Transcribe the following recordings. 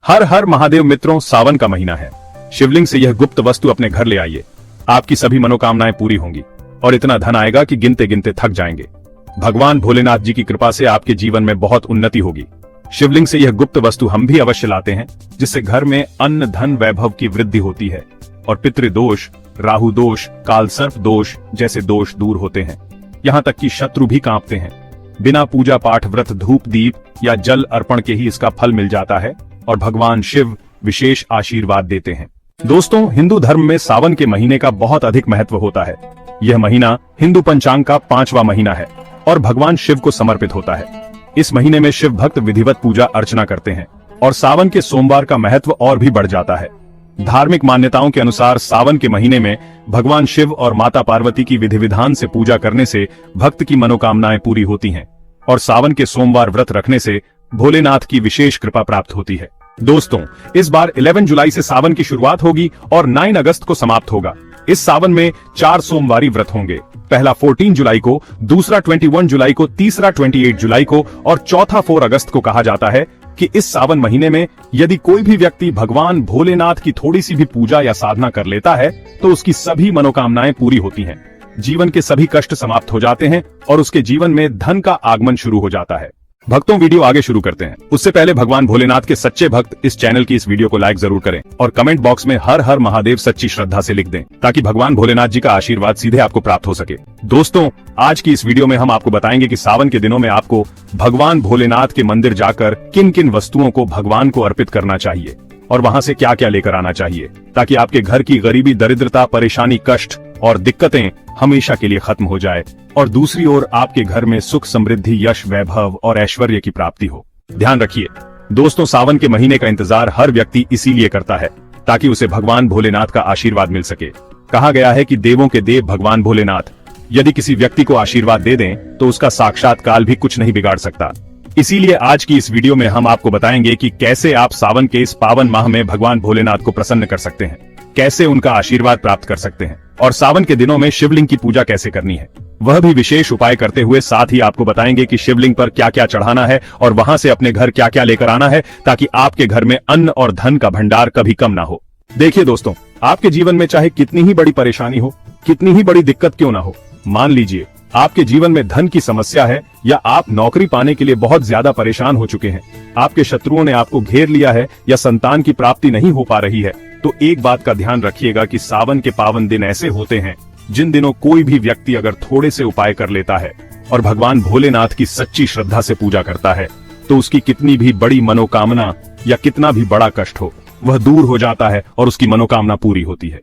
हर हर महादेव मित्रों, सावन का महीना है। शिवलिंग से यह गुप्त वस्तु अपने घर ले आइए। आपकी सभी मनोकामनाएं पूरी होंगी और इतना धन आएगा कि गिनते गिनते थक जाएंगे। भगवान भोलेनाथ जी की कृपा से आपके जीवन में बहुत उन्नति होगी। शिवलिंग से यह गुप्त वस्तु हम भी अवश्य लाते हैं, जिससे घर में अन्न धन वैभव की वृद्धि होती है और पितृदोष, राहु दोष, काल सर्प दोष जैसे दोष दूर होते हैं। यहाँ तक कि शत्रु भी कांपते हैं। बिना पूजा पाठ, व्रत, धूप दीप या जल अर्पण के ही इसका फल मिल जाता है और भगवान शिव विशेष आशीर्वाद देते हैं। दोस्तों, हिंदू धर्म में सावन के महीने का बहुत अधिक महत्व होता है। यह महीना हिंदू पंचांग का 5वां महीना है और भगवान शिव को समर्पित होता है। इस महीने में शिव भक्त विधिवत पूजा अर्चना करते हैं और सावन के सोमवार का महत्व और भी बढ़ जाता है। धार्मिक मान्यताओं के अनुसार सावन के महीने में भगवान शिव और माता पार्वती की विधि विधान से पूजा करने से भक्त की मनोकामनाएं पूरी होती हैं और सावन के सोमवार व्रत रखने से भोलेनाथ की विशेष कृपा प्राप्त होती है। दोस्तों, इस बार 11 जुलाई से सावन की शुरुआत होगी और 9 अगस्त को समाप्त होगा। इस सावन में 4 सोमवारी व्रत होंगे। पहला 14 जुलाई को, दूसरा 21 जुलाई को, तीसरा 28 जुलाई को और चौथा 4 अगस्त को। कहा जाता है कि इस सावन महीने में यदि कोई भी व्यक्ति भगवान भोलेनाथ की थोड़ी सी भी पूजा या साधना कर लेता है तो उसकी सभी मनोकामनाएं पूरी होती हैं। जीवन के सभी कष्ट समाप्त हो जाते हैं और उसके जीवन में धन का आगमन शुरू हो जाता है। भक्तों, वीडियो आगे शुरू करते हैं उससे पहले भगवान भोलेनाथ के सच्चे भक्त इस चैनल की इस वीडियो को लाइक जरूर करें और कमेंट बॉक्स में हर हर महादेव सच्ची श्रद्धा से लिख दें, ताकि भगवान भोलेनाथ जी का आशीर्वाद सीधे आपको प्राप्त हो सके। दोस्तों, आज की इस वीडियो में हम आपको बताएंगे कि सावन के दिनों में आपको भगवान भोलेनाथ के मंदिर जाकर किन किन वस्तुओं को भगवान को अर्पित करना चाहिए और वहां से क्या क्या लेकर आना चाहिए, ताकि आपके घर की गरीबी, दरिद्रता, परेशानी, कष्ट और दिक्कतें हमेशा के लिए खत्म हो जाए और दूसरी ओर आपके घर में सुख, समृद्धि, यश, वैभव और ऐश्वर्य की प्राप्ति हो। ध्यान रखिए दोस्तों, सावन के महीने का इंतजार हर व्यक्ति इसीलिए करता है ताकि उसे भगवान भोलेनाथ का आशीर्वाद मिल सके। कहा गया है कि देवों के देव भगवान भोलेनाथ यदि किसी व्यक्ति को आशीर्वाद दे दें तो उसका साक्षात काल भी कुछ नहीं बिगाड़ सकता। इसीलिए आज की इस वीडियो में हम आपको बताएंगे कि कैसे आप सावन के इस पावन माह में भगवान भोलेनाथ को प्रसन्न कर सकते हैं, कैसे उनका आशीर्वाद प्राप्त कर सकते हैं और सावन के दिनों में शिवलिंग की पूजा कैसे करनी है, वह भी विशेष उपाय करते हुए। साथ ही आपको बताएंगे कि शिवलिंग पर क्या क्या चढ़ाना है और वहां से अपने घर क्या क्या लेकर आना है, ताकि आपके घर में अन्न और धन का भंडार कभी कम ना हो। देखिए दोस्तों, आपके जीवन में चाहे कितनी ही बड़ी परेशानी हो, कितनी ही बड़ी दिक्कत क्यों ना हो, मान लीजिए आपके जीवन में धन की समस्या है या आप नौकरी पाने के लिए बहुत ज्यादा परेशान हो चुके हैं, आपके शत्रुओं ने आपको घेर लिया है या संतान की प्राप्ति नहीं हो पा रही है, तो एक बात का ध्यान रखिएगा कि सावन के पावन दिन ऐसे होते हैं जिन दिनों कोई भी व्यक्ति अगर थोड़े से उपाय कर लेता है और भगवान भोलेनाथ की सच्ची श्रद्धा से पूजा करता है तो उसकी कितनी भी बड़ी मनोकामना या कितना भी बड़ा कष्ट हो, वह दूर हो जाता है और उसकी मनोकामना पूरी होती है।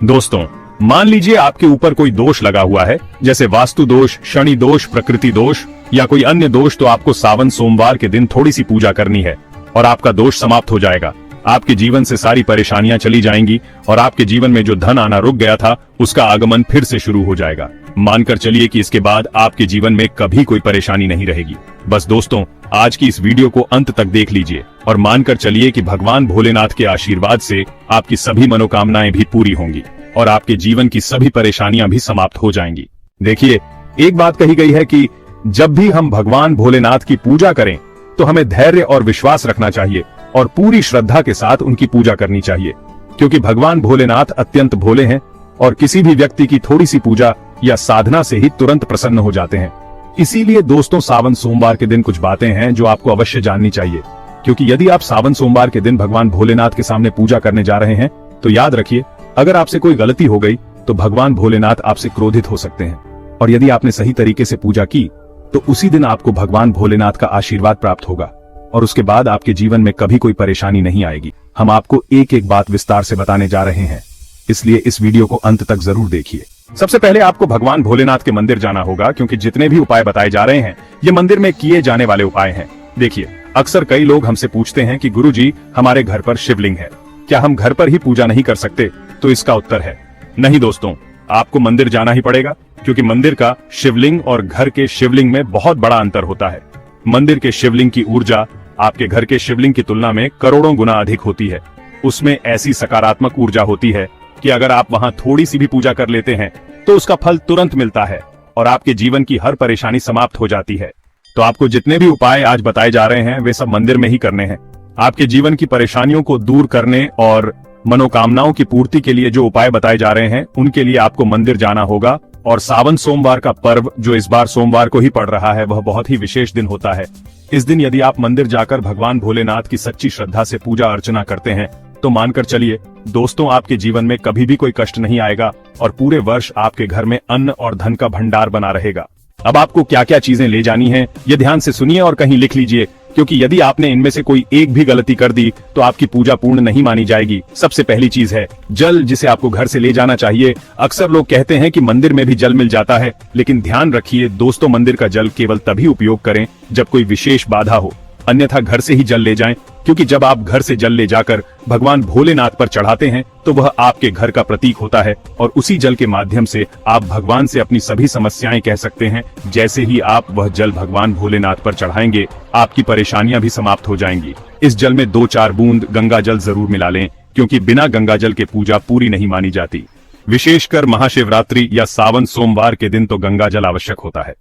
दोस्तों, मान लीजिए आपके ऊपर कोई दोष लगा हुआ है, जैसे वास्तु दोष, शनि दोष, प्रकृति दोष या कोई अन्य दोष, तो आपको सावन सोमवार के दिन थोड़ी सी पूजा करनी है और आपका दोष समाप्त हो जाएगा। आपके जीवन से सारी परेशानियां चली जाएंगी और आपके जीवन में जो धन आना रुक गया था उसका आगमन फिर से शुरू हो जाएगा। मानकर चलिए कि इसके बाद आपके जीवन में कभी कोई परेशानी नहीं रहेगी। बस दोस्तों, आज की इस वीडियो को अंत तक देख लीजिए और मानकर चलिए कि भगवान भोलेनाथ के आशीर्वाद से आपकी सभी मनोकामनाएं भी पूरी होंगी और आपके जीवन की सभी परेशानियां भी समाप्त हो जाएंगी। देखिए, एक बात कही गई है कि जब भी हम भगवान भोलेनाथ की पूजा करें तो हमें धैर्य और विश्वास रखना चाहिए और पूरी श्रद्धा के साथ उनकी पूजा करनी चाहिए, क्योंकि भगवान भोलेनाथ अत्यंत भोले हैं और किसी भी व्यक्ति की थोड़ी सी पूजा या साधना से ही तुरंत प्रसन्न हो जाते हैं। इसीलिए दोस्तों, सावन सोमवार के दिन कुछ बातें हैं जो आपको अवश्य जाननी चाहिए, क्योंकि यदि आप सावन सोमवार के दिन भगवान भोलेनाथ के सामने पूजा करने जा रहे हैं तो याद रखिए, अगर आपसे कोई गलती हो गई तो भगवान भोलेनाथ आपसे क्रोधित हो सकते हैं, और यदि आपने सही तरीके से पूजा की तो उसी दिन आपको भगवान भोलेनाथ का आशीर्वाद प्राप्त होगा और उसके बाद आपके जीवन में कभी कोई परेशानी नहीं आएगी। हम आपको एक एक बात विस्तार से बताने जा रहे हैं, इसलिए इस वीडियो को अंत तक जरूर देखिए। सबसे पहले आपको भगवान भोलेनाथ के मंदिर जाना होगा, क्योंकि जितने भी उपाय बताए जा रहे हैं ये मंदिर में किए जाने वाले उपाय हैं। देखिए, अक्सर कई लोग हमसे पूछते हैं कि गुरुजी, हमारे घर पर शिवलिंग है, क्या हम घर पर ही पूजा नहीं कर सकते? तो इसका उत्तर है नहीं दोस्तों, आपको मंदिर जाना ही पड़ेगा, क्योंकि मंदिर का शिवलिंग और घर के शिवलिंग में बहुत बड़ा अंतर होता है। मंदिर के शिवलिंग की ऊर्जा आपके घर के शिवलिंग की तुलना में करोड़ों गुना अधिक होती है। उसमें ऐसी सकारात्मक ऊर्जा होती है कि अगर आप वहां थोड़ी सी भी पूजा कर लेते हैं तो उसका फल तुरंत मिलता है और आपके जीवन की हर परेशानी समाप्त हो जाती है। तो आपको जितने भी उपाय आज बताए जा रहे हैं वे सब मंदिर में ही करने हैं। आपके जीवन की परेशानियों को दूर करने और मनोकामनाओं की पूर्ति के लिए जो उपाय बताए जा रहे हैं उनके लिए आपको मंदिर जाना होगा। और सावन सोमवार का पर्व जो इस बार सोमवार को ही पड़ रहा है वह बहुत ही विशेष दिन होता है। इस दिन यदि आप मंदिर जाकर भगवान भोलेनाथ की सच्ची श्रद्धा से पूजा अर्चना करते हैं तो मानकर चलिए दोस्तों, आपके जीवन में कभी भी कोई कष्ट नहीं आएगा और पूरे वर्ष आपके घर में अन्न और धन का भंडार बना रहेगा। अब आपको क्या क्या चीजें ले जानी है ये ध्यान से सुनिए और कहीं लिख लीजिए, क्योंकि यदि आपने इनमें से कोई एक भी गलती कर दी तो आपकी पूजा पूर्ण नहीं मानी जाएगी। सबसे पहली चीज है जल, जिसे आपको घर से ले जाना चाहिए। अक्सर लोग कहते हैं कि मंदिर में भी जल मिल जाता है, लेकिन ध्यान रखिए दोस्तों, मंदिर का जल केवल तभी उपयोग करें जब कोई विशेष बाधा हो, अन्यथा घर से ही जल ले जाएं, क्योंकि जब आप घर से जल ले जाकर भगवान भोलेनाथ पर चढ़ाते हैं तो वह आपके घर का प्रतीक होता है और उसी जल के माध्यम से आप भगवान से अपनी सभी समस्याएं कह सकते हैं। जैसे ही आप वह जल भगवान भोलेनाथ पर चढ़ाएंगे आपकी परेशानियां भी समाप्त हो जाएंगी। इस जल में 2-4 बूंद गंगा जल जरूर मिला लें, क्योंकि बिना गंगा जल के पूजा पूरी नहीं मानी जाती। विशेषकर महाशिवरात्रि या सावन सोमवार के दिन तो गंगा जल आवश्यक होता है।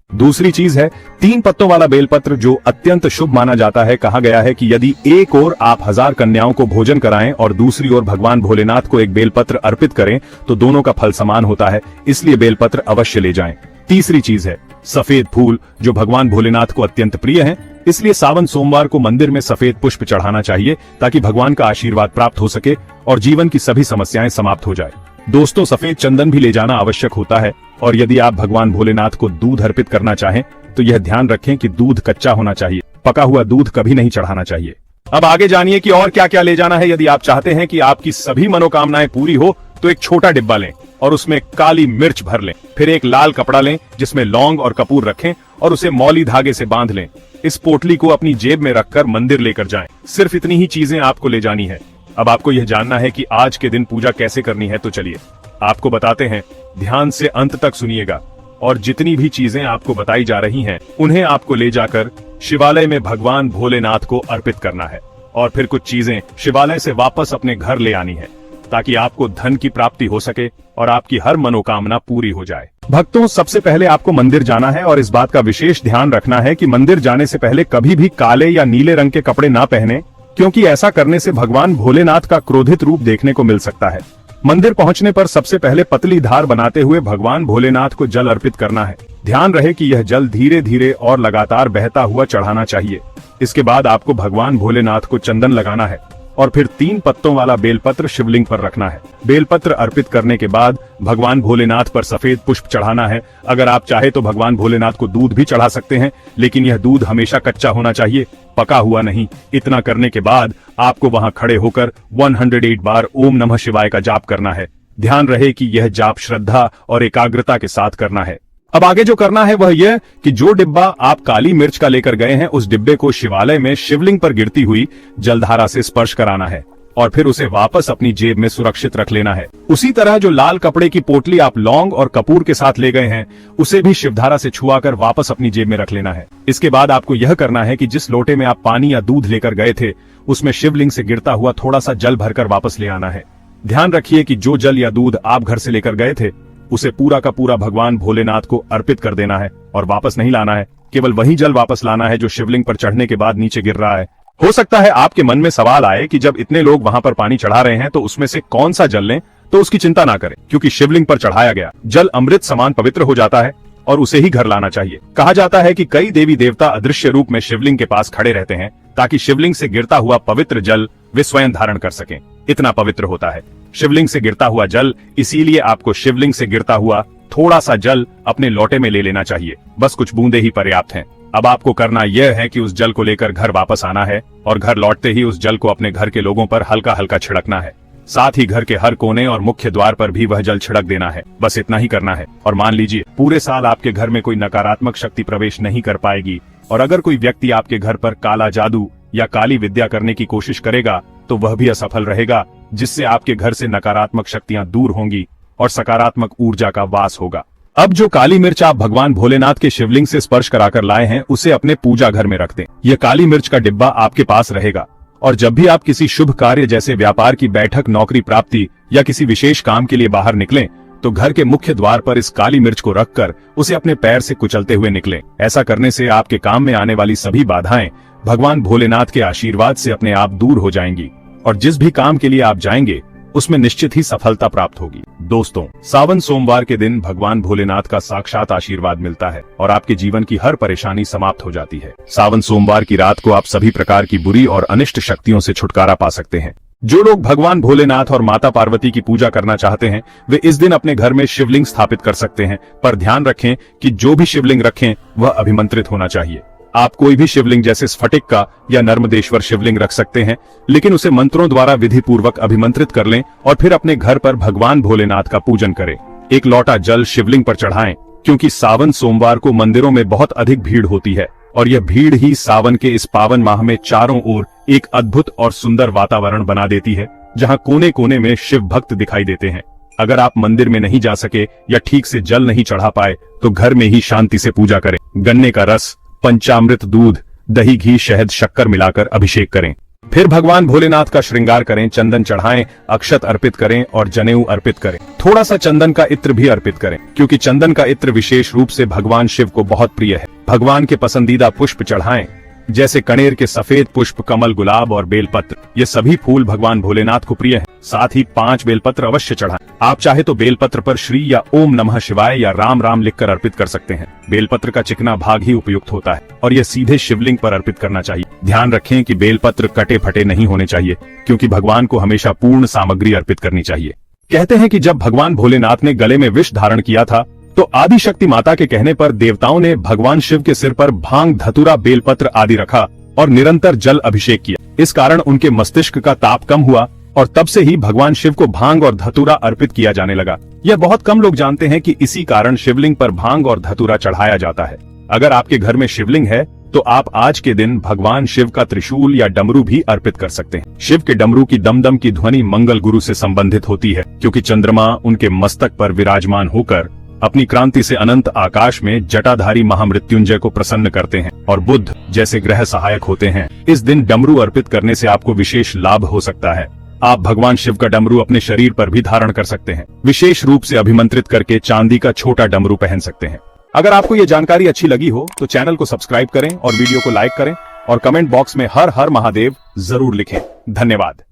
दूसरी चीज है 3 पत्तों वाला बेलपत्र, जो अत्यंत शुभ माना जाता है। कहा गया है कि यदि एक ओर आप 1000 कन्याओं को भोजन कराएं और दूसरी ओर भगवान भोलेनाथ को एक बेलपत्र अर्पित करें तो दोनों का फल समान होता है, इसलिए बेलपत्र अवश्य ले जाएं। तीसरी चीज है सफेद फूल, जो भगवान भोलेनाथ को अत्यंत प्रिय है, इसलिए सावन सोमवार को मंदिर में सफेद पुष्प चढ़ाना चाहिए ताकि भगवान का आशीर्वाद प्राप्त हो सके और जीवन की सभी समस्याएं समाप्त हो जाए। दोस्तों, सफेद चंदन भी ले जाना आवश्यक होता है और यदि आप भगवान भोलेनाथ को दूध अर्पित करना चाहें तो यह ध्यान रखें कि दूध कच्चा होना चाहिए, पका हुआ दूध कभी नहीं चढ़ाना चाहिए। अब आगे जानिए कि और क्या क्या ले जाना है। यदि आप चाहते हैं कि आपकी सभी मनोकामनाएं पूरी हो तो एक छोटा डिब्बा लें और उसमें काली मिर्च भर लें। फिर एक लाल कपड़ा लें जिसमें लौंग और कपूर रखें और उसे मौली धागे से बांध लें। इस पोटली को अपनी जेब में रखकर मंदिर लेकर जाएं। सिर्फ इतनी ही चीजें आपको ले जानी है। अब आपको यह जानना है कि आज के दिन पूजा कैसे करनी है, तो चलिए आपको बताते हैं। ध्यान से अंत तक सुनिएगा और जितनी भी चीजें आपको बताई जा रही हैं उन्हें आपको ले जाकर शिवालय में भगवान भोलेनाथ को अर्पित करना है और फिर कुछ चीजें शिवालय से वापस अपने घर ले आनी है ताकि आपको धन की प्राप्ति हो सके और आपकी हर मनोकामना पूरी हो जाए। भक्तों, सबसे पहले आपको मंदिर जाना है और इस बात का विशेष ध्यान रखना है कि मंदिर जाने से पहले कभी भी काले या नीले रंग के कपड़े ना पहने, क्योंकि ऐसा करने से भगवान भोलेनाथ का क्रोधित रूप देखने को मिल सकता है। मंदिर पहुंचने पर सबसे पहले पतली धार बनाते हुए भगवान भोलेनाथ को जल अर्पित करना है। ध्यान रहे कि यह जल धीरे धीरे और लगातार बहता हुआ चढ़ाना चाहिए। इसके बाद आपको भगवान भोलेनाथ को चंदन लगाना है और फिर 3 पत्तों वाला बेलपत्र शिवलिंग पर रखना है। बेलपत्र अर्पित करने के बाद भगवान भोलेनाथ पर सफेद पुष्प चढ़ाना है। अगर आप चाहे तो भगवान भोलेनाथ को दूध भी चढ़ा सकते हैं, लेकिन यह दूध हमेशा कच्चा होना चाहिए, पका हुआ नहीं। इतना करने के बाद आपको वहां खड़े होकर 108 बार ओम नमः शिवाय का जाप करना है। ध्यान रहे कि यह जाप श्रद्धा और एकाग्रता के साथ करना है। अब आगे जो करना है वह यह कि जो डिब्बा आप काली मिर्च का लेकर गए हैं उस डिब्बे को शिवालय में शिवलिंग पर गिरती हुई जलधारा से स्पर्श कराना है और फिर उसे वापस अपनी जेब में सुरक्षित रख लेना है। उसी तरह जो लाल कपड़े की पोटली आप लौंग और कपूर के साथ ले गए हैं उसे भी शिवधारा से छुआकर वापस अपनी जेब में रख लेना है। इसके बाद आपको यह करना है कि जिस लोटे में आप पानी या दूध लेकर गए थे उसमें शिवलिंग से गिरता हुआ थोड़ा सा जल भरकर वापस ले आना है। ध्यान रखिए कि जो जल या दूध आप घर से लेकर गए थे उसे पूरा का पूरा भगवान भोलेनाथ को अर्पित कर देना है और वापस नहीं लाना है। केवल वही जल वापस लाना है जो शिवलिंग पर चढ़ने के बाद नीचे गिर रहा है। हो सकता है आपके मन में सवाल आए कि जब इतने लोग वहां पर पानी चढ़ा रहे हैं तो उसमें से कौन सा जल लें, तो उसकी चिंता ना करें, क्योंकि शिवलिंग पर चढ़ाया गया जल अमृत समान पवित्र हो जाता है और उसे ही घर लाना चाहिए। कहा जाता है कि कई देवी देवता अदृश्य रूप में शिवलिंग के पास खड़े रहते हैं ताकि शिवलिंग से गिरता हुआ पवित्र जल वे स्वयं धारण कर सकें। इतना पवित्र होता है शिवलिंग से गिरता हुआ जल, इसीलिए आपको शिवलिंग से गिरता हुआ थोड़ा सा जल अपने लोटे में ले लेना चाहिए। बस कुछ बूंदे ही पर्याप्त हैं। अब आपको करना यह है कि उस जल को लेकर घर वापस आना है और घर लौटते ही उस जल को अपने घर के लोगों पर हल्का हल्का छिड़कना है। साथ ही घर के हर कोने और मुख्य द्वार पर भी वह जल छिड़क देना है। बस इतना ही करना है और मान लीजिए पूरे साल आपके घर में कोई नकारात्मक शक्ति प्रवेश नहीं कर पाएगी। और अगर कोई व्यक्ति आपके घर पर काला जादू या काली विद्या करने की कोशिश करेगा तो वह भी असफल रहेगा, जिससे आपके घर से नकारात्मक शक्तियां दूर होंगी और सकारात्मक ऊर्जा का वास होगा। अब जो काली मिर्च आप भगवान भोलेनाथ के शिवलिंग से स्पर्श कराकर लाए हैं उसे अपने पूजा घर में रख दें। यह काली मिर्च का डिब्बा आपके पास रहेगा और जब भी आप किसी शुभ कार्य जैसे व्यापार की बैठक, नौकरी प्राप्ति या किसी विशेष काम के लिए बाहर निकलें तो घर के मुख्य द्वार पर इस काली मिर्च को रखकर उसे अपने पैर से कुचलते हुए निकलें। ऐसा करने से आपके काम में आने वाली सभी बाधाएं भगवान भोलेनाथ के आशीर्वाद से अपने आप दूर हो जाएंगी और जिस भी काम के लिए आप जाएंगे उसमें निश्चित ही सफलता प्राप्त होगी। दोस्तों, सावन सोमवार के दिन भगवान भोलेनाथ का साक्षात आशीर्वाद मिलता है और आपके जीवन की हर परेशानी समाप्त हो जाती है। सावन सोमवार की रात को आप सभी प्रकार की बुरी और अनिष्ट शक्तियों से छुटकारा पा सकते हैं। जो लोग भगवान भोलेनाथ और माता पार्वती की पूजा करना चाहते हैं वे इस दिन अपने घर में शिवलिंग स्थापित कर सकते हैं, पर ध्यान रखें कि जो भी शिवलिंग रखें वह अभिमंत्रित होना चाहिए। आप कोई भी शिवलिंग जैसे स्फटिक का या नर्मदेश्वर शिवलिंग रख सकते हैं, लेकिन उसे मंत्रों द्वारा विधि पूर्वक अभिमंत्रित कर लें और फिर अपने घर पर भगवान भोलेनाथ का पूजन करें। एक लोटा जल शिवलिंग पर चढ़ाएं, क्योंकि सावन सोमवार को मंदिरों में बहुत अधिक भीड़ होती है और यह भीड़ ही सावन के इस पावन माह में चारों ओर एक अद्भुत और सुंदर वातावरण बना देती है, जहां कोने कोने में शिव भक्त दिखाई देते हैं। अगर आप मंदिर में नहीं जा सके या ठीक से जल नहीं चढ़ा पाए तो घर में ही शांति से पूजा करें। गन्ने का रस, पंचामृत, दूध, दही, घी, शहद, शक्कर मिलाकर अभिषेक करें। फिर भगवान भोलेनाथ का श्रृंगार करें, चंदन चढ़ाएं, अक्षत अर्पित करें और जनेऊ अर्पित करें। थोड़ा सा चंदन का इत्र भी अर्पित करें, क्योंकि चंदन का इत्र विशेष रूप से भगवान शिव को बहुत प्रिय है। भगवान के पसंदीदा पुष्प चढ़ाएं, जैसे कनेर के सफेद पुष्प, कमल, गुलाब और बेलपत्र। ये सभी फूल भगवान भोलेनाथ को प्रिय हैं। साथ ही 5 बेलपत्र अवश्य चढ़ाएं। आप चाहे तो बेलपत्र पर श्री या ओम नमः शिवाय या राम राम लिखकर अर्पित कर सकते हैं। बेलपत्र का चिकना भाग ही उपयुक्त होता है और यह सीधे शिवलिंग पर अर्पित करना चाहिए। ध्यान रखें कि बेलपत्र कटे फटे नहीं होने चाहिए, क्योंकि भगवान को हमेशा पूर्ण सामग्री अर्पित करनी चाहिए। कहते हैं कि जब भगवान भोलेनाथ ने गले में विष धारण किया था तो आदि शक्ति माता के कहने पर देवताओं ने भगवान शिव के सिर पर भांग, धतूरा, बेलपत्र आदि रखा और निरंतर जल अभिषेक किया। इस कारण उनके मस्तिष्क का ताप कम हुआ और तब से ही भगवान शिव को भांग और धतूरा अर्पित किया जाने लगा। यह बहुत कम लोग जानते हैं कि इसी कारण शिवलिंग पर भांग और धतूरा चढ़ाया जाता है। अगर आपके घर में शिवलिंग है तो आप आज के दिन भगवान शिव का त्रिशूल या डमरू भी अर्पित कर सकते हैं। शिव के डमरू की दमदम की ध्वनि मंगल गुरु से संबंधित होती है, क्योंकि चंद्रमा उनके मस्तक पर विराजमान होकर अपनी क्रांति से अनंत आकाश में जटाधारी महामृत्युंजय को प्रसन्न करते हैं और बुध जैसे ग्रह सहायक होते हैं। इस दिन डमरू अर्पित करने से आपको विशेष लाभ हो सकता है। आप भगवान शिव का डमरू अपने शरीर पर भी धारण कर सकते हैं। विशेष रूप से अभिमंत्रित करके चांदी का छोटा डमरू पहन सकते हैं। अगर आपको ये जानकारी अच्छी लगी हो तो चैनल को सब्सक्राइब करें और वीडियो को लाइक करें और कमेंट बॉक्स में हर हर महादेव जरूर लिखें। धन्यवाद।